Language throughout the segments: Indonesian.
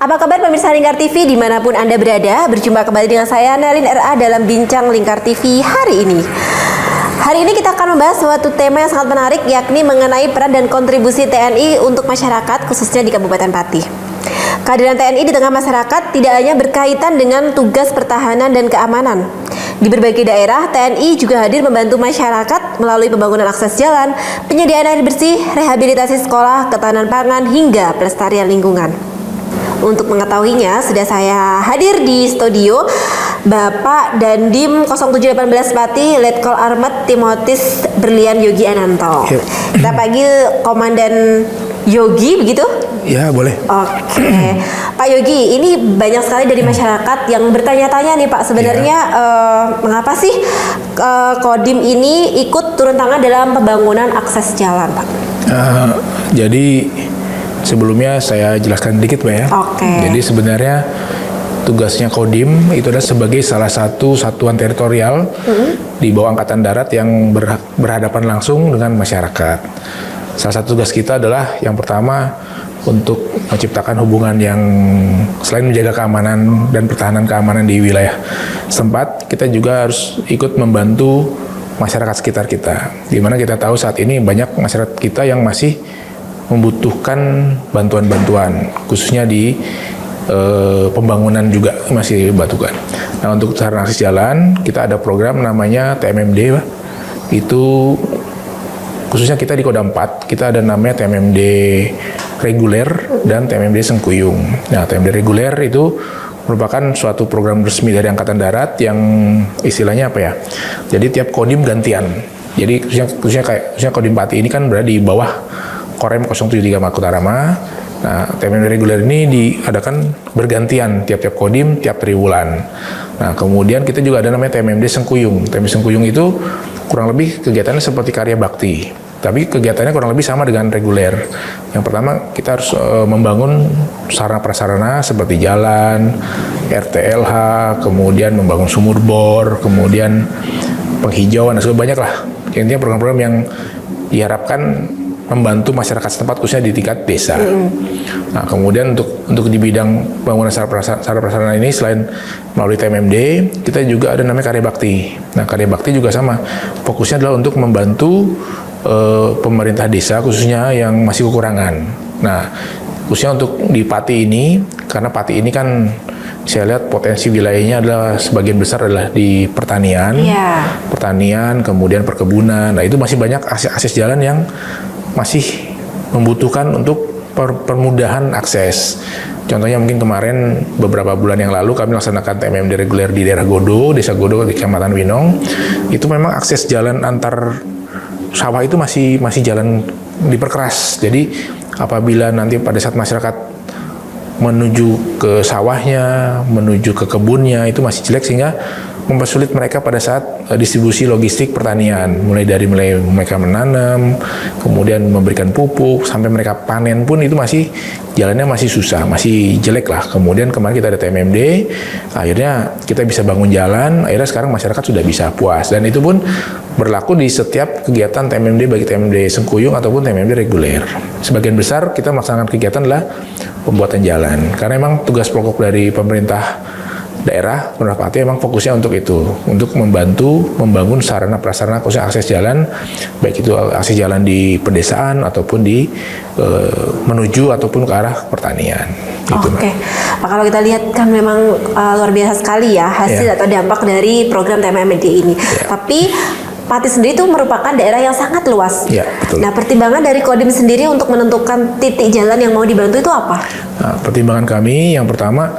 Apa kabar pemirsa Lingkar TV dimanapun Anda berada? Berjumpa kembali dengan saya Nelin RA dalam Bincang Lingkar TV hari ini. Hari ini kita akan membahas suatu tema yang sangat menarik, yakni mengenai peran dan kontribusi TNI untuk masyarakat, khususnya di Kabupaten Pati. Kehadiran TNI di tengah masyarakat tidak hanya berkaitan dengan tugas pertahanan dan keamanan. Di berbagai daerah, TNI juga hadir membantu masyarakat melalui pembangunan akses jalan, penyediaan air bersih, rehabilitasi sekolah, ketahanan pangan, hingga pelestarian lingkungan. Untuk mengetahuinya, sudah saya hadir di studio Bapak Dandim 0718 Pati, Letkol Armet Timotius Berlian Yogi Ananto. Kita panggil Komandan Yogi, begitu? Ya, boleh. Oke. Pak Yogi, ini banyak sekali dari masyarakat yang bertanya-tanya nih Pak, sebenarnya mengapa sih Kodim ini ikut turun tangan dalam pembangunan akses jalan, Pak? Jadi sebelumnya saya jelaskan dikit, Pak, ya. Oke. Jadi sebenarnya tugasnya Kodim itu adalah sebagai salah satu satuan teritorial di bawah Angkatan Darat yang berhadapan langsung dengan masyarakat. Salah satu tugas kita adalah yang pertama untuk menciptakan hubungan yang selain menjaga keamanan dan pertahanan keamanan di wilayah setempat, kita juga harus ikut membantu masyarakat sekitar kita. Di mana kita tahu saat ini banyak masyarakat kita yang masih membutuhkan bantuan-bantuan, khususnya di pembangunan juga masih dibutuhkan. Nah, untuk sarana akses jalan, kita ada program namanya TMMD, Pak. Itu khususnya kita di Kodam 4, kita ada namanya TMMD reguler dan TMMD Sengkuyung. Nah, TMMD reguler itu merupakan suatu program resmi dari Angkatan Darat yang istilahnya apa ya? Jadi tiap Kodim gantian. Jadi khususnya Kodim Pati ini kan berada di bawah Korem 073 Makutarama. Nah, TMMD reguler ini diadakan bergantian tiap-tiap Kodim, tiap triwulan. Nah, kemudian kita juga ada namanya TMMD Sengkuyung. TMMD Sengkuyung itu kurang lebih kegiatannya seperti karya bakti, tapi kegiatannya kurang lebih sama dengan reguler. Yang pertama, kita harus membangun sarana-prasarana seperti jalan, RTLH, kemudian membangun sumur bor, kemudian penghijauan, dan banyak lah. Intinya program-program yang diharapkan membantu masyarakat setempat, khususnya di tingkat desa. Nah, kemudian untuk di bidang bangunan sarana-prasarana ini, selain melalui TMMD, kita juga ada namanya karya bakti. Nah, karya bakti juga sama. Fokusnya adalah untuk membantu pemerintah desa, khususnya yang masih kekurangan. Nah, khususnya untuk di Pati ini, karena Pati ini kan saya lihat potensi wilayahnya adalah sebagian besar adalah di pertanian, pertanian, kemudian perkebunan. Nah, itu masih banyak akses jalan yang masih membutuhkan untuk permudahan akses. Contohnya mungkin kemarin beberapa bulan yang lalu kami laksanakan TMMD reguler di daerah Godo, Desa Godo di Kecamatan Winong. Itu memang akses jalan antar sawah itu masih jalan diperkeras. Jadi apabila nanti pada saat masyarakat menuju ke sawahnya, menuju ke kebunnya, itu masih jelek sehingga mempersulit mereka pada saat distribusi logistik pertanian, mulai mereka menanam, kemudian memberikan pupuk, sampai mereka panen pun itu jalannya masih susah, masih jelek lah. Kemudian kemarin kita ada TMMD, akhirnya kita bisa bangun jalan, akhirnya sekarang masyarakat sudah bisa puas, dan itu pun berlaku di setiap kegiatan TMMD, baik TMMD Sengkuyung ataupun TMMD reguler. Sebagian besar kita melaksanakan kegiatan adalah pembuatan jalan, karena memang tugas pokok dari pemerintah daerah Pati memang fokusnya untuk itu, untuk membantu membangun sarana prasarana khususnya akses jalan, baik itu akses jalan di pedesaan ataupun di menuju ataupun ke arah pertanian. Oke, Pak, kalau kita lihat kan memang luar biasa sekali ya hasil atau dampak dari program TMMD ini. Tapi Pati sendiri itu merupakan daerah yang sangat luas. Ya, betul. Nah, pertimbangan dari Kodim sendiri untuk menentukan titik jalan yang mau dibantu itu apa? Nah, pertimbangan kami yang pertama,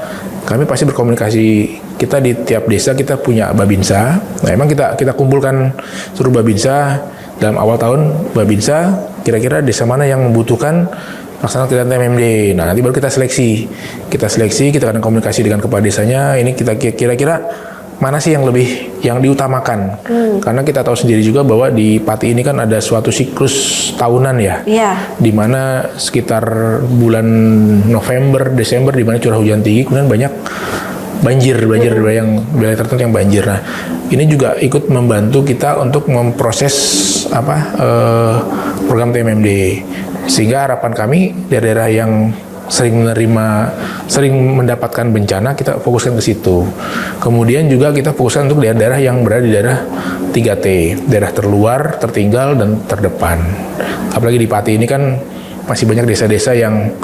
kami pasti berkomunikasi. Kita di tiap desa kita punya Babinsa. Nah, emang kita kumpulkan seluruh Babinsa dalam awal tahun. Babinsa kira-kira desa mana yang membutuhkan laksana kegiatan TMMD. Nah, nanti baru kita seleksi. Kita akan komunikasi dengan kepala desanya. Ini kita kira-kira mana sih yang diutamakan? Karena kita tahu sendiri juga bahwa di Pati ini kan ada suatu siklus tahunan ya. Di mana sekitar bulan November, Desember di mana curah hujan tinggi, kemudian banyak banjir yang wilayah tertentu yang banjir. Nah, ini juga ikut membantu kita untuk memproses program TMMD. Sehingga harapan kami daerah-daerah yang sering mendapatkan bencana, kita fokuskan ke situ. Kemudian juga kita fokuskan untuk daerah-daerah yang berada di daerah 3T, daerah terluar, tertinggal, dan terdepan. Apalagi di Pati ini kan masih banyak desa-desa yang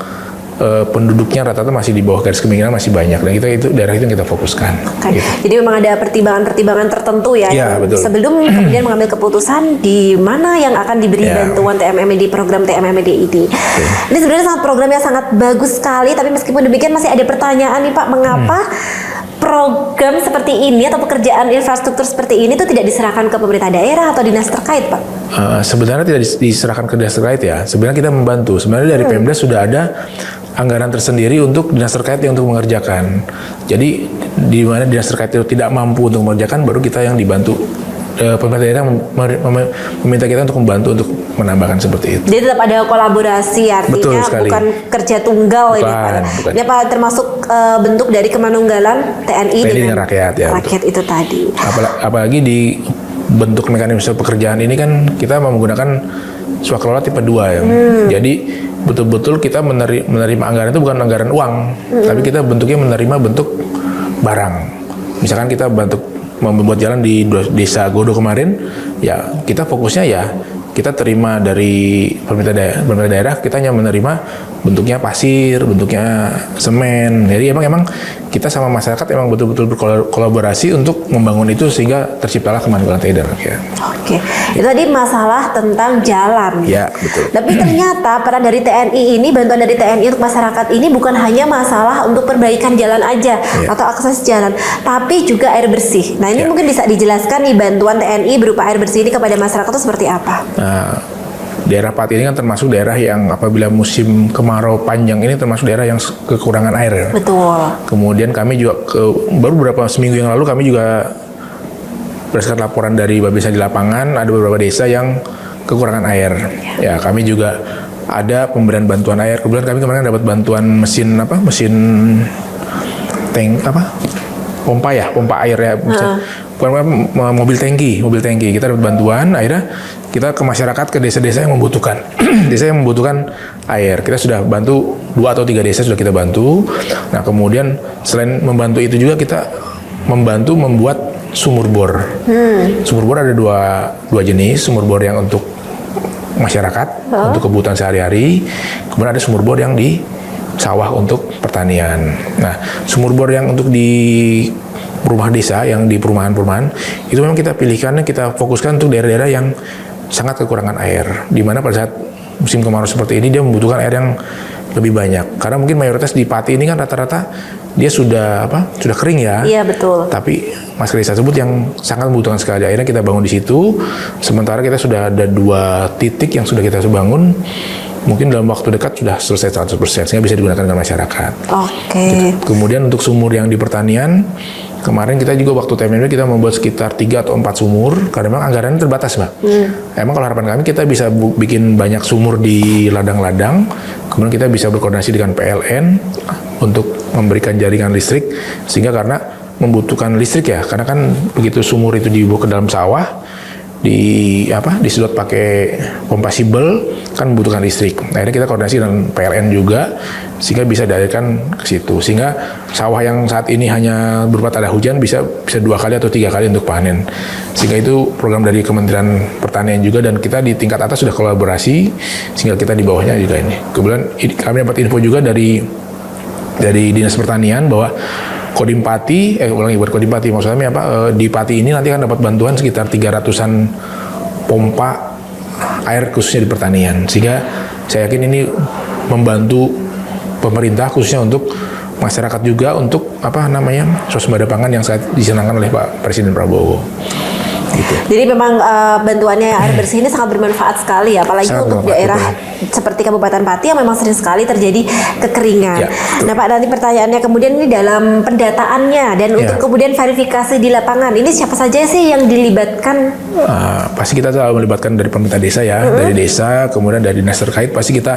penduduknya rata-rata masih di bawah garis kemiskinan, masih banyak, dan itu daerah itu yang kita fokuskan. Okay. Gitu. Jadi memang ada pertimbangan-pertimbangan tertentu ya, Ya, betul. sebelum kemudian mengambil keputusan di mana yang akan diberi bantuan TMMD, program TMMD ini. Ini sebenarnya program yang sangat bagus sekali, tapi meskipun demikian masih ada pertanyaan nih Pak, mengapa program seperti ini atau pekerjaan infrastruktur seperti ini itu tidak diserahkan ke pemerintah daerah atau dinas terkait, Pak? Sebenarnya tidak diserahkan ke dinas terkait ya. Sebenarnya kita membantu. Sebenarnya dari Pemda sudah ada anggaran tersendiri untuk dinas terkait yang untuk mengerjakan. Jadi di mana dinas terkait itu tidak mampu untuk mengerjakan, baru kita yang dibantu. Pemerintah daerah meminta kita untuk membantu untuk menambahkan seperti itu. Jadi tetap ada kolaborasi, artinya bukan kerja tunggal ini Pak. Ini Pak termasuk bentuk dari kemanunggalan TNI dengan rakyat ya. Rakyat betul. Itu tadi. Apalagi di bentuk mekanisme pekerjaan ini kan kita menggunakan swakelola tipe 2 ya. Jadi betul-betul kita menerima anggaran itu bukan anggaran uang, tapi kita bentuknya menerima bentuk barang. Misalkan kita membuat jalan di desa Godo kemarin, ya kita fokusnya ya kita terima dari pemerintah daerah, kita hanya menerima bentuknya pasir, bentuknya semen. Jadi emang kita sama masyarakat emang betul-betul berkolaborasi untuk membangun itu sehingga terciptalah kemanunggalan TNI. Ya. Oke, itu tadi masalah tentang jalan. Ya, betul. Tapi ternyata peran dari TNI ini, bantuan dari TNI untuk masyarakat ini bukan hanya masalah untuk perbaikan jalan aja atau akses jalan, tapi juga air bersih. Nah ini mungkin bisa dijelaskan nih bantuan TNI berupa air bersih ini kepada masyarakat itu seperti apa? Nah, daerah Pati ini kan termasuk daerah yang apabila musim kemarau panjang ini termasuk daerah yang kekurangan air. Betul. Kemudian kami juga baru beberapa seminggu yang lalu kami juga berdasarkan laporan dari Babinsa di lapangan ada beberapa desa yang kekurangan air. Ya kami juga ada pemberian bantuan air. Kebetulan kami kemarin dapat bantuan mesin pompa air ya. Bukan mobil tangki. Kita dapat bantuan, akhirnya kita ke masyarakat, ke desa-desa yang membutuhkan air. Kita sudah bantu 2 atau 3 desa sudah kita bantu. Nah kemudian selain membantu itu juga kita membantu membuat sumur bor. Sumur bor ada dua jenis, sumur bor yang untuk masyarakat untuk kebutuhan sehari-hari, kemudian ada sumur bor yang di sawah untuk pertanian. Nah sumur bor yang untuk di rumah desa yang di perumahan-perumahan itu memang kita pilihkan, kita fokuskan untuk daerah-daerah yang sangat kekurangan air, di mana pada saat musim kemarau seperti ini dia membutuhkan air yang lebih banyak, karena mungkin mayoritas di Pati ini kan rata-rata dia sudah kering ya. Iya betul. Tapi masyarakat desa tersebut yang sangat membutuhkan sekali, akhirnya kita bangun di situ. Sementara kita sudah ada 2 titik yang sudah kita bangun, mungkin dalam waktu dekat sudah selesai 100% sehingga bisa digunakan dengan masyarakat. Oke. Kemudian untuk sumur yang di pertanian, kemarin kita juga waktu TMMD kita membuat sekitar 3 atau 4 sumur karena memang anggarannya terbatas, Mbak. Emang kalau harapan kami kita bisa bikin banyak sumur di ladang-ladang, kemudian kita bisa berkoordinasi dengan PLN untuk memberikan jaringan listrik, sehingga karena membutuhkan listrik ya, karena kan begitu sumur itu dibawa ke dalam sawah, disedot pakai pompa sibel kan membutuhkan listrik. Akhirnya kita koordinasi dengan PLN juga sehingga bisa dialirkan ke situ, sehingga sawah yang saat ini hanya berupa ada hujan bisa 2 kali atau 3 kali untuk panen. Sehingga itu program dari Kementerian Pertanian juga, dan kita di tingkat atas sudah kolaborasi sehingga kita di bawahnya juga ini. Kemudian kami dapat info juga dari Dinas Pertanian bahwa Kodim Pati, buat Kodim Pati, maksudnya di Pati ini nanti akan dapat bantuan sekitar 300-an pompa air khususnya di pertanian, sehingga saya yakin ini membantu pemerintah khususnya untuk masyarakat juga untuk swasembada pangan yang sangat disenangkan oleh Pak Presiden Prabowo. Gitu. Jadi memang bantuannya air bersih ini sangat bermanfaat sekali ya, apalagi untuk daerah seperti Kabupaten Pati yang memang sering sekali terjadi kekeringan. Ya, nah Pak, nanti pertanyaannya kemudian ini dalam pendataannya dan untuk kemudian verifikasi di lapangan, ini siapa saja sih yang dilibatkan? Pasti kita selalu melibatkan dari pemerintah desa ya, dari desa, kemudian dari dinas terkait, pasti kita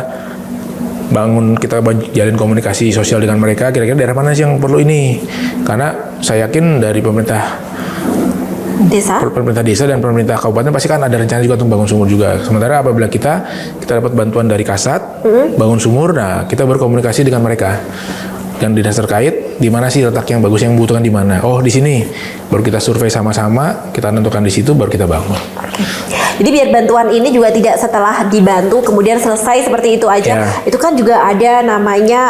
jalin komunikasi sosial dengan mereka, kira-kira daerah mana sih yang perlu ini, karena saya yakin dari pemerintah desa. Pemerintah desa dan pemerintah kabupaten pasti kan ada rencana juga untuk bangun sumur juga. Sementara apabila kita dapat bantuan dari Kasat bangun sumur, nah kita berkomunikasi dengan mereka dan dinas terkait di mana sih letak yang bagus yang membutuhkan di mana. Oh di sini, baru kita survei sama-sama, kita tentukan di situ, baru kita bangun. Oke. Jadi biar bantuan ini juga tidak setelah dibantu kemudian selesai seperti itu aja. Itu kan juga ada namanya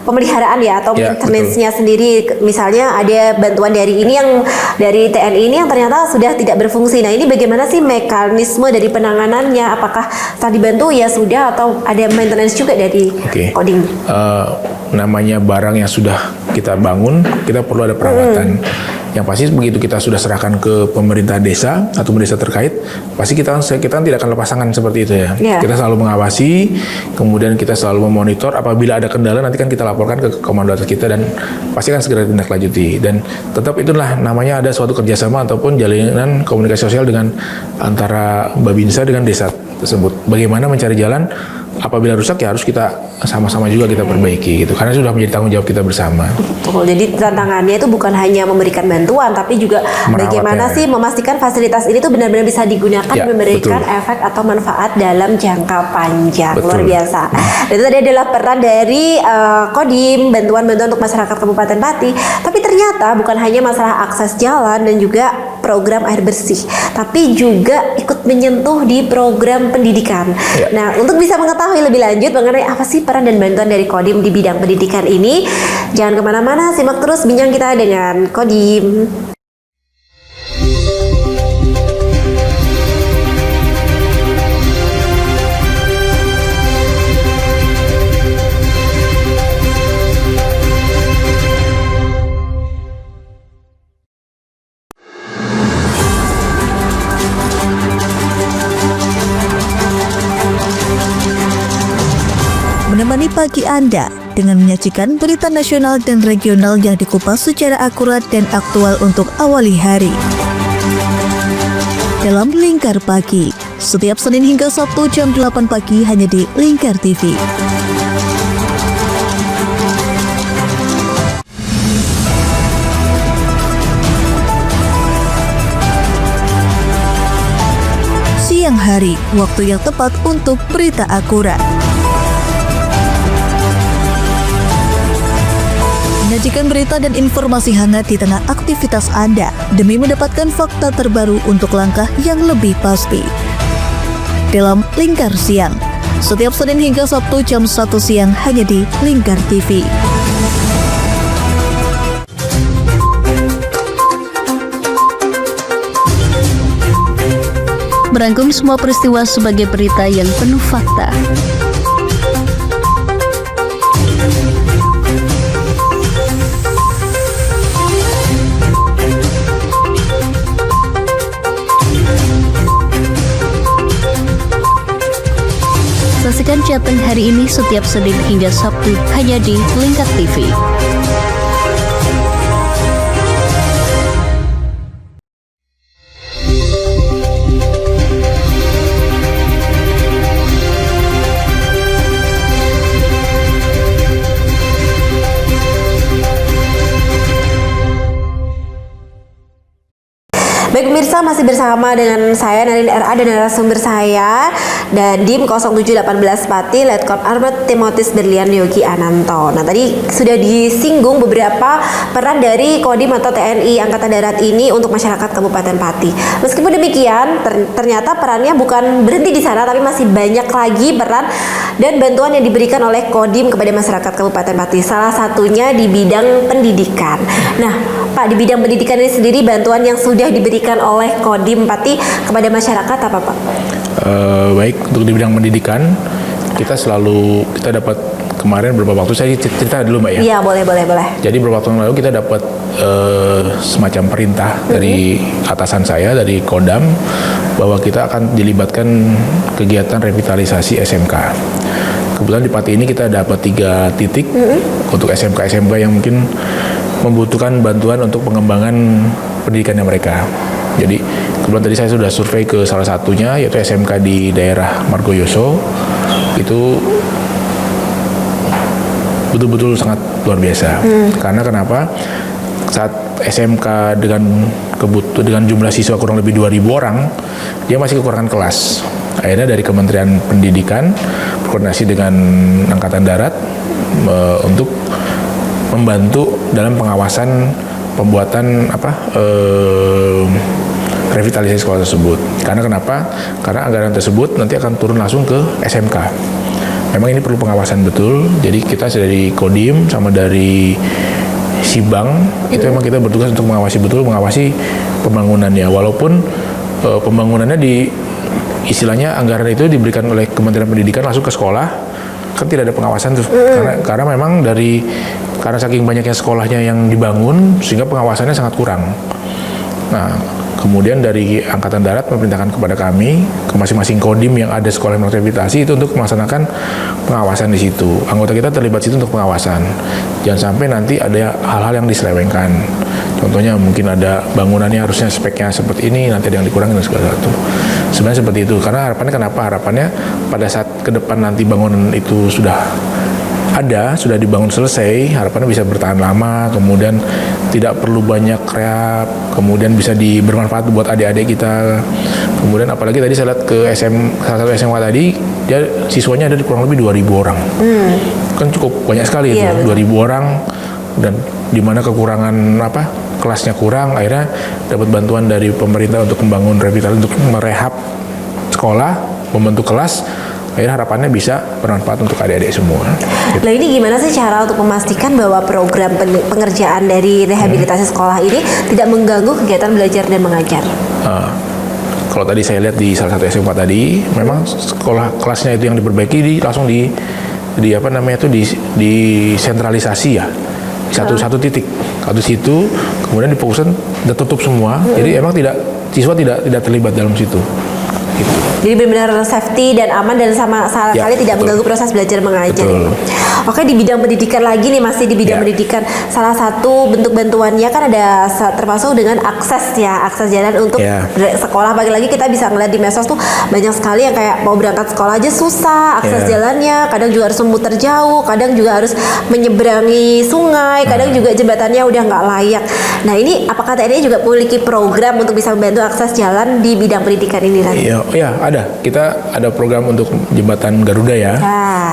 pemeliharaan ya atau maintenance-nya sendiri. Misalnya ada bantuan dari ini yang dari TNI ini yang ternyata sudah tidak berfungsi. Nah ini bagaimana sih mekanisme dari penanganannya? Apakah setelah dibantu ya sudah atau ada maintenance juga dari Kodim? Namanya barang yang sudah kita bangun, kita perlu ada perawatan. Yang pasti begitu kita sudah serahkan ke pemerintah desa atau desa terkait, pasti kita tidak akan lepas tangan seperti itu ya. Kita selalu mengawasi, kemudian kita selalu memonitor. Apabila ada kendala nanti kan kita laporkan ke komando atas kita dan pasti kan segera ditindaklanjuti. Dan tetap itulah namanya ada suatu kerjasama ataupun jalinan komunikasi sosial dengan antara Babinsa dengan desa tersebut. Bagaimana mencari jalan apabila rusak ya harus kita sama-sama juga kita perbaiki gitu, karena sudah menjadi tanggung jawab kita bersama. Betul. Jadi tantangannya itu bukan hanya memberikan bantuan tapi juga bagaimana sih memastikan fasilitas ini tuh benar-benar bisa digunakan memberikan efek atau manfaat dalam jangka panjang. Luar biasa. Dan itu tadi adalah peran dari Kodim, bantuan-bantuan untuk masyarakat Kabupaten Pati. Tapi ternyata bukan hanya masalah akses jalan dan juga program air bersih, tapi juga ikut menyentuh di program pendidikan. Nah, untuk bisa mengetahui lebih lanjut mengenai apa sih peran dan bantuan dari Kodim di bidang pendidikan ini, jangan kemana-mana, simak terus bincang kita dengan Kodim. Menemani pagi Anda dengan menyajikan berita nasional dan regional yang dikupas secara akurat dan aktual untuk awali hari. Dalam Lingkar Pagi, setiap Senin hingga Sabtu jam 8 pagi hanya di Lingkar TV. Siang hari, waktu yang tepat untuk berita akurat. Menyajikan berita dan informasi hangat di tengah aktivitas Anda demi mendapatkan fakta terbaru untuk langkah yang lebih pasti. Dalam Lingkar Siang, setiap Senin hingga Sabtu jam 1 siang hanya di Lingkar TV. Merangkum semua peristiwa sebagai berita yang penuh fakta. Saksikan Jateng hari ini setiap Senin hingga Sabtu hanya di Lingkar TV. Baik pemirsa, masih bersama dengan saya Nalin RA dan narasumber saya Dandim 0718 Pati Letkol Armet Timotius Berlian Yogi Ananto. Nah tadi sudah disinggung beberapa peran dari Kodim atau TNI Angkatan Darat ini untuk masyarakat Kabupaten Pati. Meskipun demikian ternyata perannya bukan berhenti di sana tapi masih banyak lagi peran dan bantuan yang diberikan oleh Kodim kepada masyarakat Kabupaten Pati. Salah satunya di bidang pendidikan. Nah Pak, di bidang pendidikan ini sendiri bantuan yang sudah diberikan oleh Kodim Pati kepada masyarakat apa Pak? Baik, untuk di bidang pendidikan kita dapat kemarin beberapa waktu, saya cerita dulu Mbak ya. Iya boleh. Jadi beberapa waktu yang lalu kita dapat semacam perintah dari atasan saya, dari Kodam, bahwa kita akan dilibatkan kegiatan revitalisasi SMK. Kebetulan di Pati ini kita dapat 3 titik untuk SMK yang mungkin membutuhkan bantuan untuk pengembangan pendidikannya mereka. Jadi kebetulan tadi saya sudah survei ke salah satunya, yaitu SMK di daerah Margoyoso. Itu betul-betul sangat luar biasa. Karena kenapa? Saat SMK dengan jumlah siswa kurang lebih 2.000 orang, dia masih kekurangan kelas. Akhirnya dari Kementerian Pendidikan berkoordinasi dengan Angkatan Darat untuk membantu dalam pengawasan pembuatan revitalisasi sekolah tersebut. Karena kenapa? Karena anggaran tersebut nanti akan turun langsung ke SMK. Memang ini perlu pengawasan betul. Jadi kita dari Kodim sama dari Sibang itu memang kita bertugas untuk mengawasi pembangunannya. Walaupun pembangunannya istilahnya anggaran itu diberikan oleh Kementerian Pendidikan langsung ke sekolah, kan tidak ada pengawasan tuh. Karena memang karena saking banyaknya sekolahnya yang dibangun sehingga pengawasannya sangat kurang. Nah, kemudian dari Angkatan Darat memerintahkan kepada kami, ke masing-masing Kodim yang ada sekolah yang rehabilitasi itu untuk melaksanakan pengawasan di situ. Anggota kita terlibat situ untuk pengawasan. Jangan sampai nanti ada hal-hal yang diselewengkan. Contohnya mungkin ada bangunannya harusnya speknya seperti ini, nanti ada yang dikurangi dan segala sesuatu. Sebenarnya seperti itu. Karena harapannya kenapa? Harapannya pada saat ke depan nanti bangunan itu sudah dibangun selesai, harapannya bisa bertahan lama, kemudian tidak perlu banyak rehab, kemudian bisa bermanfaat buat adik-adik kita. Kemudian apalagi tadi saya lihat ke salah satu SMA tadi, dia siswanya ada kurang lebih 2.000 orang. Kan cukup banyak sekali itu, 2.000 orang, dan di mana kekurangan kelasnya kurang, akhirnya dapat bantuan dari pemerintah untuk membangun revitalisasi, untuk merehab sekolah, membentuk kelas. Akhirnya harapannya bisa bermanfaat untuk adik-adik semua. Nah, ini gimana sih cara untuk memastikan bahwa program pengerjaan dari rehabilitasi sekolah ini tidak mengganggu kegiatan belajar dan mengajar? Kalau tadi saya lihat di salah satu SMA tadi, memang sekolah kelasnya itu yang diperbaiki langsung disentralisasi ya, satu titik, satu situ, kemudian difokuskan, ditutup semua. Jadi emang siswa tidak terlibat dalam situ. Gitu. Jadi benar-benar safety dan aman dan sama sekali tidak mengganggu proses belajar mengajar. Betul. Oke, di bidang pendidikan lagi nih, masih di bidang pendidikan, salah satu bentuk bantuannya kan ada termasuk dengan akses jalan untuk sekolah. Pagi-lagi kita bisa ngeliat di medsos tuh banyak sekali yang kayak mau berangkat sekolah aja susah akses jalannya, kadang juga harus memutar jauh, kadang juga harus menyeberangi sungai, kadang juga jembatannya udah nggak layak. Nah, ini apakah TNI juga memiliki program untuk bisa membantu akses jalan di bidang pendidikan ini lagi? Iya, ada. Kita ada program untuk jembatan Garuda ya.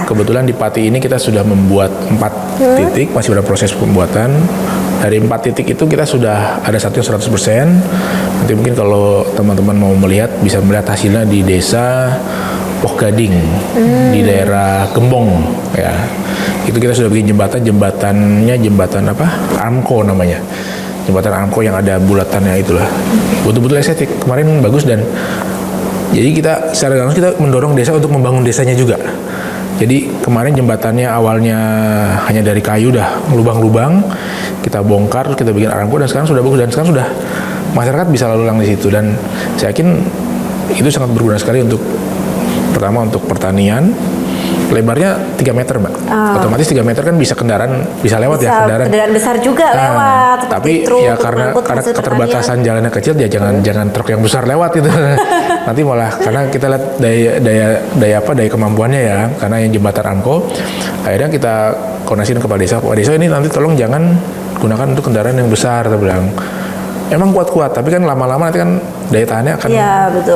Kebetulan di Pati ini kita sudah membuat 4 titik, masih ada proses pembuatan. Dari 4 titik itu kita sudah ada satu 100%. Nanti mungkin kalau teman-teman mau melihat, bisa melihat hasilnya di desa Poh Gading, di daerah Gembong ya. Itu kita sudah bikin jembatannya Amko namanya. Jembatan Amko yang ada bulatannya itulah. Betul-betul estetik. Kemarin bagus, dan jadi kita secara langsung kita mendorong desa untuk membangun desanya juga. Jadi kemarin jembatannya awalnya hanya dari kayu, udah lubang-lubang, kita bongkar, kita bikin arangko, dan sekarang sudah bagus, dan sekarang sudah masyarakat bisa lalu lalang di situ. Dan saya yakin itu sangat berguna sekali untuk pertama untuk pertanian. Lebarnya 3 meter, Mbak. Otomatis 3 meter kan bisa kendaraan bisa lewat, kendaraan besar juga lewat. Tapi ya karena keterbatasan jalannya kecil, ya jangan truk yang besar lewat itu. Nanti malah karena kita lihat daya kemampuannya ya, karena yang jembatan Amko, akhirnya kita koordinasiin ke Pak Desa ini nanti tolong jangan gunakan untuk kendaraan yang besar, kita bilang. Emang kuat-kuat, tapi kan lama-lama nanti kan daya tahannya akan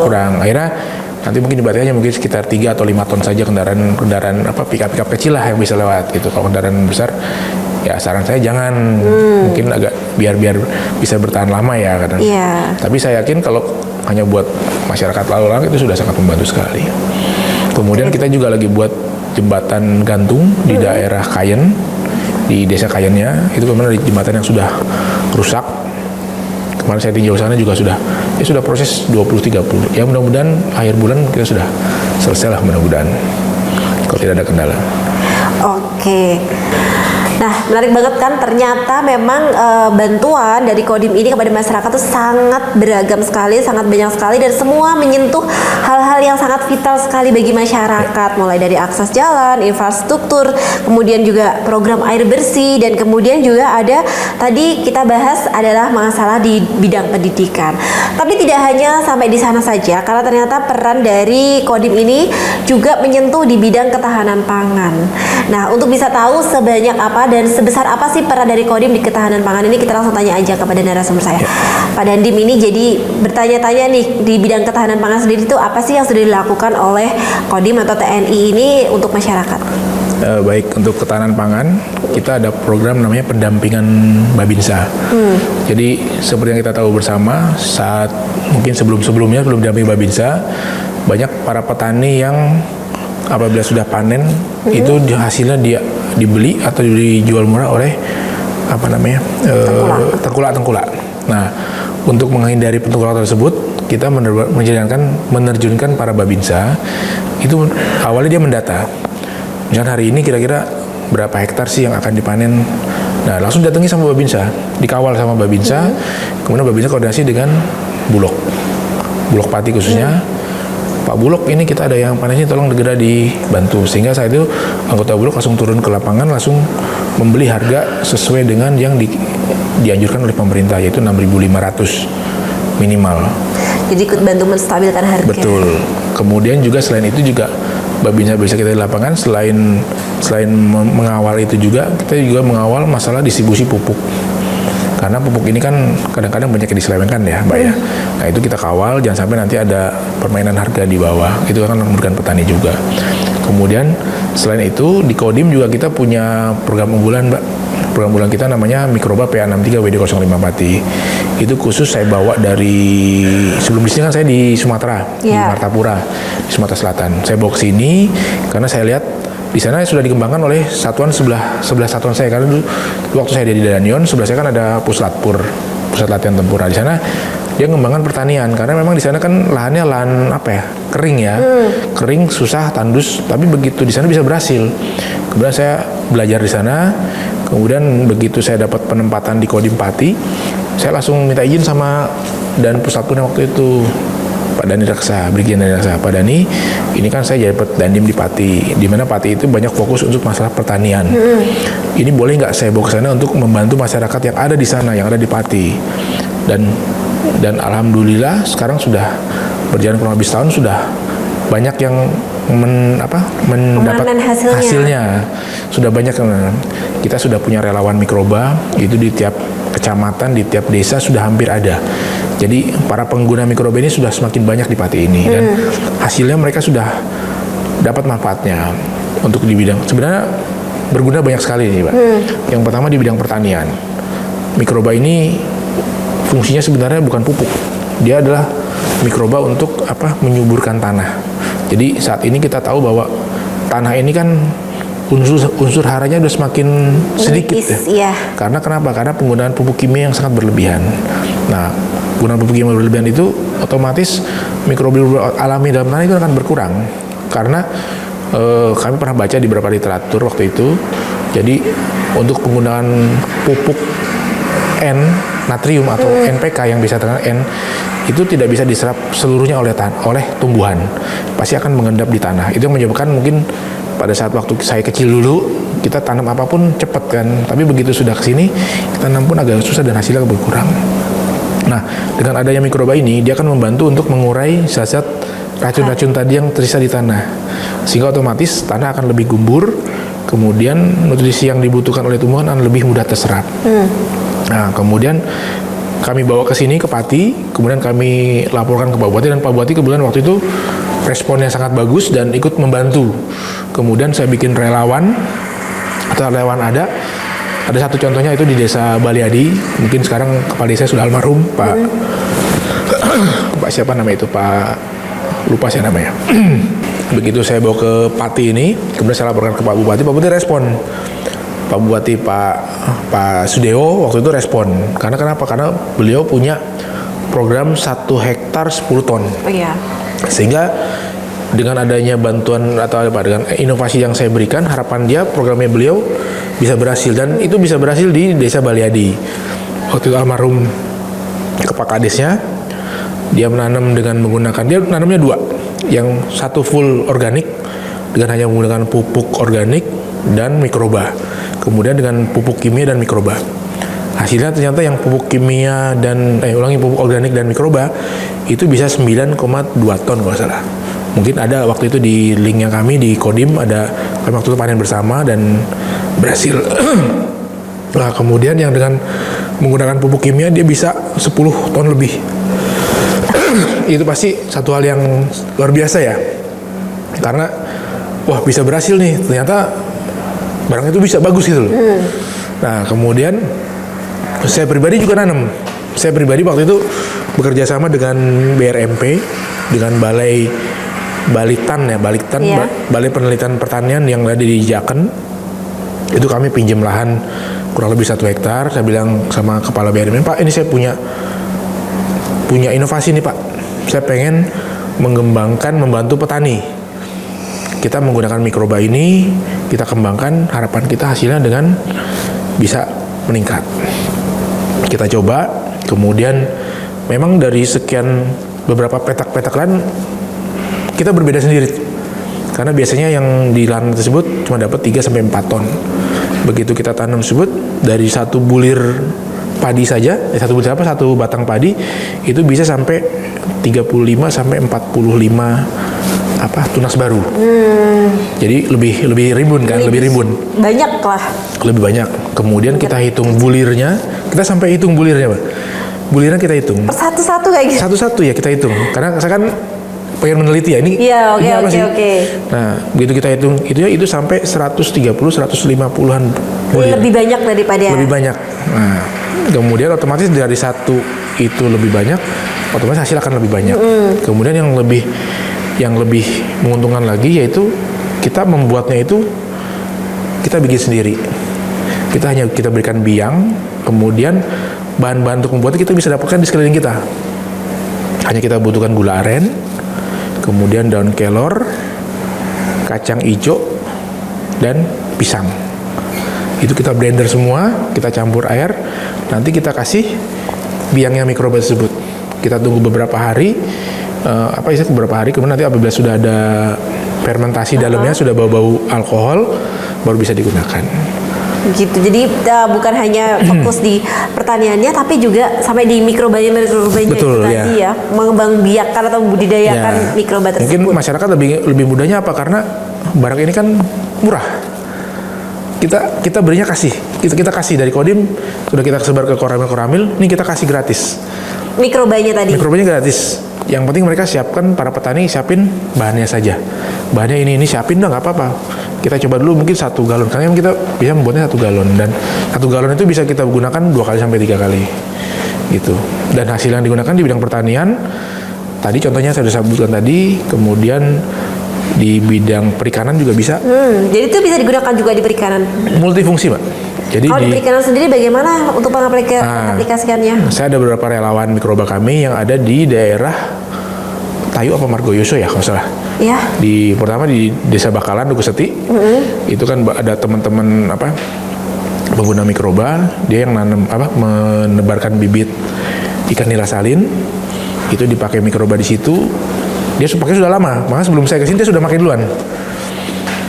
kurang. Akhirnya nanti mungkin jembatannya mungkin sekitar 3 atau 5 ton saja, kendaraan pick-up kecil lah yang bisa lewat gitu. Kalau kendaraan besar, ya saran saya jangan, mungkin agak biar bisa bertahan lama ya kadang. Tapi saya yakin kalau hanya buat masyarakat lalu lalang itu sudah sangat membantu sekali. Kemudian kita juga lagi buat jembatan gantung di daerah Kayen, di desa Kayennya. Itu kemarin jembatan yang sudah rusak. Kemarin saya tinjau sana juga sudah proses 20-30. Ya mudah-mudahan akhir bulan kita sudah selesai lah, mudah-mudahan kalau tidak ada kendala. Oke. Nah, menarik banget kan, ternyata memang bantuan dari Kodim ini kepada masyarakat itu sangat beragam sekali, sangat banyak sekali, dan semua menyentuh hal-hal yang sangat vital sekali bagi masyarakat, mulai dari akses jalan, infrastruktur, kemudian juga program air bersih, dan kemudian juga ada tadi kita bahas adalah masalah di bidang pendidikan. Tapi tidak hanya sampai di sana saja, karena ternyata peran dari Kodim ini juga menyentuh di bidang ketahanan pangan. Nah, untuk bisa tahu sebanyak apa dan sebesar apa sih peran dari Kodim di ketahanan pangan ini? Kita langsung tanya aja kepada narasumber saya. Pak Dandim ini jadi bertanya-tanya nih di bidang ketahanan pangan sendiri tuh apa sih yang sudah dilakukan oleh Kodim atau TNI ini untuk masyarakat? Baik, untuk ketahanan pangan kita ada program namanya pendampingan Babinsa. Jadi seperti yang kita tahu bersama, saat mungkin sebelum-sebelumnya belum didampingi Babinsa, banyak para petani yang apabila sudah panen itu hasilnya dia dibeli atau dijual murah oleh tengkulak. Nah, untuk menghindari tengkulak tersebut, kita menerjunkan para Babinsa. Itu awalnya dia mendata. Misalnya hari ini kira-kira berapa hektar sih yang akan dipanen. Nah, langsung datangi sama Babinsa, dikawal sama Babinsa. Kemudian Babinsa koordinasi dengan Bulog Pati khususnya. Pak Bulog, ini kita ada yang panennya, tolong segera dibantu. Sehingga saat itu anggota Bulog langsung turun ke lapangan, langsung membeli harga sesuai dengan yang dianjurkan oleh pemerintah, yaitu 6.500 minimal. Jadi ikut bantu menstabilkan harga. Betul. Kemudian juga selain itu juga Babinsa bisa kita di lapangan, selain mengawal itu juga, kita juga mengawal masalah distribusi pupuk. Karena pupuk ini kan kadang-kadang banyak yang diselewengkan ya, Mbak ya. Nah, itu kita kawal, jangan sampai nanti ada permainan harga di bawah. Itu kan merugikan petani juga. Kemudian selain itu di Kodim juga kita punya program unggulan, Mbak. Program unggulan kita namanya Mikroba PA63 WD05 Pati. Itu khusus saya bawa dari, sebelum di sini kan saya di Sumatera, di Martapura, di Sumatera Selatan. Saya bawa ke sini karena saya lihat di sana sudah dikembangkan oleh satuan sebelah satuan saya. Karena dulu waktu saya di Danyon, sebelah saya kan ada Puslatpur, Pusat Latihan Tempur. Di sana dia mengembangkan pertanian karena memang di sana kan lahannya kering ya, kering, susah, tandus. Tapi begitu di sana bisa berhasil. Kemudian saya belajar di sana. Kemudian begitu saya dapat penempatan di Kodim Pati, saya langsung minta izin sama Dan Pusatpur waktu itu, Pak Dani Raksa, Brigjen Dani Raksa. Pak Dani, ini kan saya jadi Dandim di Pati, di mana Pati itu banyak fokus untuk masalah pertanian. Ini boleh nggak saya bawa ke sana untuk membantu masyarakat yang ada di sana, yang ada di Pati. Dan alhamdulillah sekarang sudah berjalan kurang lebih setahun, sudah banyak yang mendapat hasilnya. Sudah banyak. Kita sudah punya relawan mikroba, itu di tiap kecamatan, di tiap desa sudah hampir ada. Jadi para pengguna mikroba ini sudah semakin banyak di Pati ini, dan hasilnya mereka sudah dapat manfaatnya untuk di bidang, sebenarnya berguna banyak sekali nih, Pak. Yang pertama di bidang pertanian, mikroba ini fungsinya sebenarnya bukan pupuk, dia adalah mikroba untuk menyuburkan tanah. Jadi saat ini kita tahu bahwa tanah ini kan unsur haranya sudah semakin sedikit ya. Karena kenapa? Karena penggunaan pupuk kimia yang sangat berlebihan. Nah, penggunaan pupuk kimia berlebihan itu otomatis mikroba alami dalam tanah itu akan berkurang. Karena kami pernah baca di beberapa literatur waktu itu. Jadi untuk penggunaan pupuk N natrium atau NPK yang bisa dengan N itu tidak bisa diserap seluruhnya oleh tumbuhan, pasti akan mengendap di tanah. Itu yang menyebabkan mungkin pada saat waktu saya kecil dulu kita tanam apapun cepat kan, tapi begitu sudah kesini kita tanam pun agak susah dan hasilnya berkurang. Nah, dengan adanya mikroba ini dia akan membantu untuk mengurai zat-zat racun-racun tadi yang tersisa di tanah, sehingga otomatis tanah akan lebih gembur, kemudian nutrisi yang dibutuhkan oleh tumbuhan akan lebih mudah terserap. Nah, kemudian kami bawa ke sini ke Pati, kemudian kami laporkan ke Pak Bupati, dan Pak Bupati kebetulan waktu itu responnya sangat bagus dan ikut membantu. Kemudian saya bikin relawan ada satu contohnya itu di Desa Baliadi. Mungkin sekarang kepala desa sudah almarhum Pak siapa namanya itu, Pak lupa saya namanya. Begitu saya bawa ke Pati ini, kemudian saya laporkan ke Pak Bupati respon. Pak Bupati Pak Sudeo waktu itu respon. Karena kenapa? Karena beliau punya program 1 hektar 10 ton. Oh iya. Sehingga dengan adanya bantuan atau dengan inovasi yang saya berikan, harapan dia programnya beliau bisa berhasil, dan itu bisa berhasil di Desa Baliadi. Waktu itu almarhum Kepala Kadesnya, dia menanam dengan menggunakan, dia nanamnya 2. Yang satu full organik dengan hanya menggunakan pupuk organik dan mikroba. Kemudian dengan pupuk kimia dan mikroba. Hasilnya ternyata yang pupuk kimia dan pupuk organik dan mikroba itu bisa 9,2 ton kalau salah. Mungkin ada waktu itu di linknya kami di Kodim, ada kami waktu itu panen bersama dan berhasil Nah, kemudian yang dengan menggunakan pupuk kimia dia bisa 10 ton lebih. Itu pasti satu hal yang luar biasa ya. Karena wah bisa berhasil nih, ternyata barang itu bisa bagus gitu loh. Nah, kemudian saya pribadi juga nanam. Saya pribadi waktu itu bekerja sama dengan BRMP, dengan Balai Balitan, Balai Penelitian Pertanian yang ada di Jaken. Itu kami pinjam lahan kurang lebih 1 hektar. Saya bilang sama kepala BRMP, Pak, ini saya punya inovasi nih Pak. Saya pengen mengembangkan, membantu petani. Kita menggunakan mikroba ini, kita kembangkan, harapan kita hasilnya dengan bisa meningkat. Kita coba, kemudian memang dari sekian beberapa petak-petak lahan, kita berbeda sendiri. Karena biasanya yang di lahan tersebut cuma dapat 3-4 ton. Begitu kita tanam tersebut, dari satu bulir padi saja, satu batang padi, itu bisa sampai 35-45 tunas baru. Jadi lebih rimbun kan, lebih rimbun. Banyak lah. Lebih banyak. Kemudian kita hitung bulirnya, kita sampai hitung bulirnya, Pak. Bulirnya kita hitung. Per satu-satu kayak gitu. Satu-satu ya kita hitung. Karena saya kan pengen meneliti ya ini. Iya, apa sih? oke. Nah, begitu kita hitung itu sampai 130-150-an bulir. Lebih banyak daripada. Lebih banyak. Nah, kemudian otomatis dari satu itu lebih banyak, otomatis hasil akan lebih banyak. Kemudian yang lebih menguntungkan lagi yaitu kita membuatnya itu kita bikin sendiri. Kita berikan biang, kemudian bahan-bahan untuk membuatnya kita bisa dapatkan di sekeliling kita. Hanya kita butuhkan gula aren, kemudian daun kelor, kacang hijau, dan pisang. Itu kita blender semua, kita campur air, nanti kita kasih biangnya mikroba tersebut. Kita tunggu beberapa hari, beberapa hari, kemudian nanti apabila sudah ada fermentasi dalamnya, sudah bau-bau alkohol, baru bisa digunakan. Gitu. Jadi bukan hanya fokus di pertaniannya, tapi juga sampai di mikrobanya Betul, itu tadi ya, mengembang biakan atau membudidayakan mikroba tersebut. Mungkin masyarakat lebih mudahnya apa? Karena barang ini kan murah. Kita berinya kita kasih dari Kodim, sudah kita sebar ke koramil, ini kita kasih gratis. Mikrobanya gratis. Yang penting mereka siapkan, para petani siapin bahannya saja. Bahannya ini siapin dah, nggak apa-apa. Kita coba dulu mungkin 1 galon, karena kita bisa membuatnya 1 galon, dan 1 galon itu bisa kita gunakan 2 kali sampai 3 kali gitu. Dan hasil yang digunakan di bidang pertanian tadi contohnya saya sudah sebutkan tadi, kemudian di bidang perikanan juga bisa. Jadi itu bisa digunakan juga di perikanan. Multifungsi, Mbak. Jadi kalau di perikanan sendiri bagaimana untuk mengaplikasikannya? Saya ada beberapa relawan mikroba kami yang ada di daerah Tayu apa Margoyoso ya kalau salah. Ya. Pertama di Desa Bakalan, Duku Seti. Itu kan ada teman-teman pengguna mikroba, dia yang menebarkan bibit ikan nila salin. Itu dipakai mikroba di situ. Dia pakai sudah lama, makanya sebelum saya kesini dia sudah pakai duluan.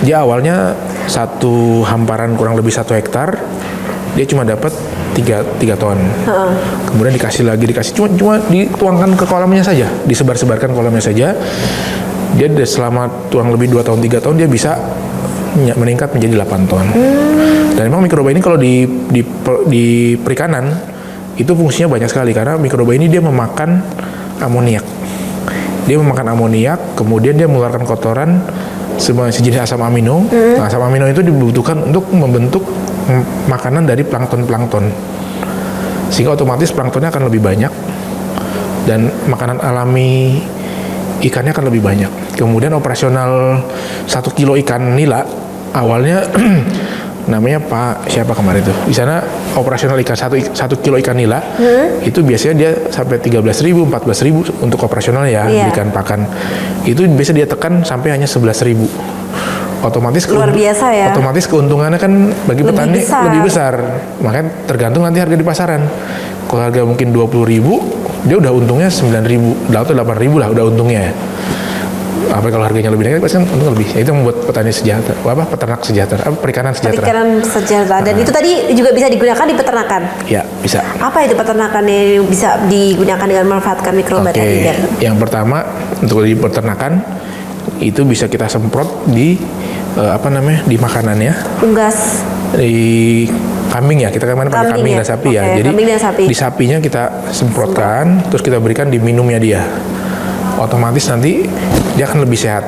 Dia awalnya satu hamparan kurang lebih 1 hektar, dia cuma dapat 3 ton. Kemudian dikasih cuma dituangkan ke kolamnya saja, disebar-sebarkan kolamnya saja. Dia selama kurang lebih 2 tahun 3 tahun dia bisa meningkat menjadi 8 ton. Dan memang mikroba ini kalau di perikanan itu fungsinya banyak sekali, karena mikroba ini dia memakan amoniak. Kemudian dia mengeluarkan kotoran sejenis asam amino. Nah, asam amino itu dibutuhkan untuk membentuk makanan dari plankton, sehingga otomatis planktonnya akan lebih banyak dan makanan alami ikannya akan lebih banyak. Kemudian operasional 1 kilo ikan nila awalnya namanya Pak siapa kemarin tuh, di sana operasional ikan 1 kilo ikan nila itu biasanya dia sampai 13.000, 14.000 untuk operasional ya. Ikan pakan itu biasa dia tekan sampai hanya 11.000. Otomatis luar biasa ya. Otomatis keuntungannya kan bagi petani lebih besar. Makanya tergantung nanti harga di pasaran. Kalau harga mungkin 20.000, dia udah untungnya 9.000 atau 8.000 lah udah untungnya. Apa kalau harganya lebih naik pasti kan untung lebih. Itu membuat petani sejahtera, peternak sejahtera, perikanan sejahtera. Dan itu tadi juga bisa digunakan di peternakan. Ya, bisa. Apa itu peternakan yang bisa digunakan dengan memanfaatkan mikroba tadi? Yang pertama untuk di peternakan itu bisa kita semprot di di makanannya. Unggas. kambing ya, kita kemarin pakai Kambing kambing ya? dan sapi ya. Oke, Jadi kambing dan sapi. di sapinya kita semprotkan, terus kita berikan di minumnya dia. Otomatis nanti dia akan lebih sehat.